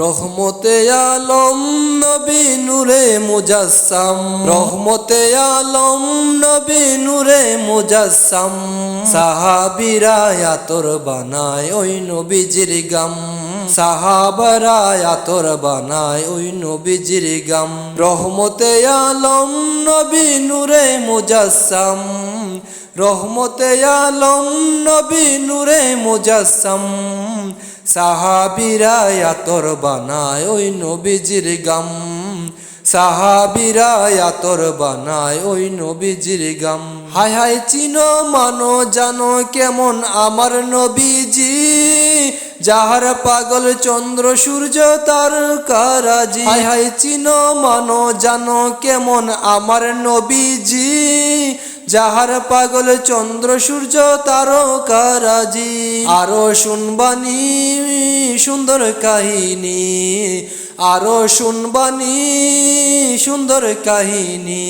রহমতে আলম নবী নূরে মুজাসসাম, রহমতে আলম নবী নূরে মুজাসসাম। সাহাবীরা আতর বানায় ওই নবীজির গাম, সাহাবারা আতর বানায় ওই নবীজির গাম। রহমতে আলম নবী নূরে মুজাসসাম, রহমতে আলম নবী নূরে মুজাসসাম। সাহাবীরা আতর বানায় ওই নবীজির গাম, সাহাবীরা আতর বানায় ওই নবীজির গাম। হায় হায় চিনো মানো জানো কেমন আমার নবীজি, যাহার পাগল চন্দ্র সূর্য তারকারাজি। হায় হায় চিনো মানো জানো কেমন আমার নবীজি, যাহার পাগল চন্দ্র সূর্য তারকারাজি। আরো শুনবানি সুন্দর কাহিনী, আরো শুনবানি সুন্দর কাহিনী।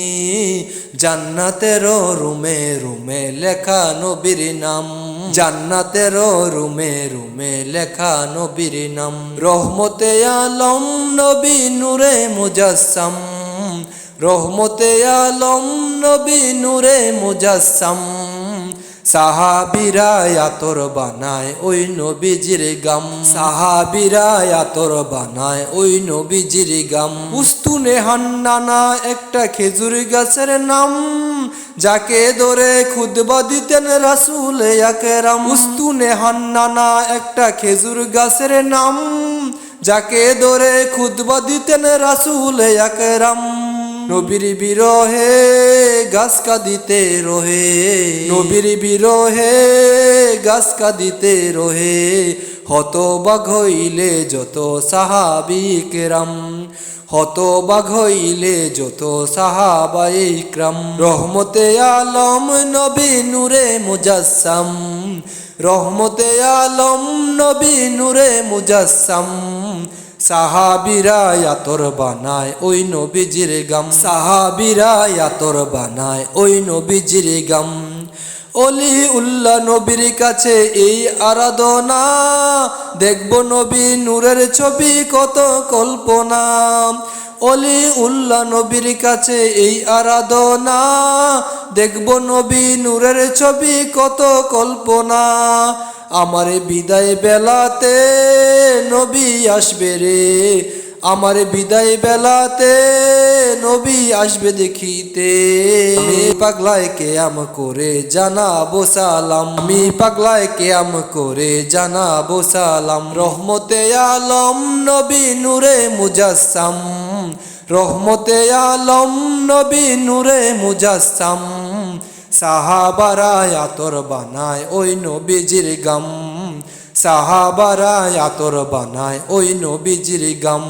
জান্নাতের রুমে রুমে লেখা নবীর নাম, জান্নাতের রুমে রুমে লেখা নবীর নাম। রহমতে আলম নবী নূরে মুজাসসাম, রহমতে আলম নবী নূরে মুজাসসাম। সাহাবীরা আতর বানায় ওই নবীজির গাম, সাহাবীরা আতর বানায় ওই নবীজির গাম। উস্তুনে হান্নানা একটা খেজুর গাছের নাম, যাকে ধরে খুতবা দিতেন রাসূল আকরাম। উস্তুনে হান্নানা একটা খেজুর গাছের নাম, যাকে ধরে খুতবা দিতেন রাসূল আকরাম। নবীর বিরহে গাছ কাঁদিতে রহে, নবীর বিরহে গাছ কাঁদিতে রহে। হতবাক হইলে যত সাহাবী কেরাম, হতবাক হইলে যত সাহাবায়ে ইকরাম। রহমতে আলম নবী নূরে মুজাসসাম, রহমতে আলম নবী নূরে মুজাসসাম। সাহাবীরা আতর বানায় ওই নবীজির গাম, সাহাবীরা আতর বানায় ওই নবীজির গাম। অলি উল্লাহ নবীর কাছে এই আরাধনা, দেখব নবী নূরের ছবি কত কল্পনা। অলি উল্লাহ নবীর কাছে এই আরাধনা, দেখব নবী নূরের ছবি কত কল্পনা। আমার বিদায় বেলাতে নবী আসবে রে, আমার বিদায় বেলাতে নবী আসবে দেখিতে। আমি পাগলায় কেয়াম করে জানাবো সালাম, আমি পাগলায় কেয়াম করে জানাবো সালাম। রহমতে আলম নবী নূরে মুজাসসাম, রহমতে আলম নবী নূরে মুজাসসাম। সাহাবারা আতর বানায় ওই নবীজির গাম, সাহাবারা আতর বানায় ওই নবীজির গাম।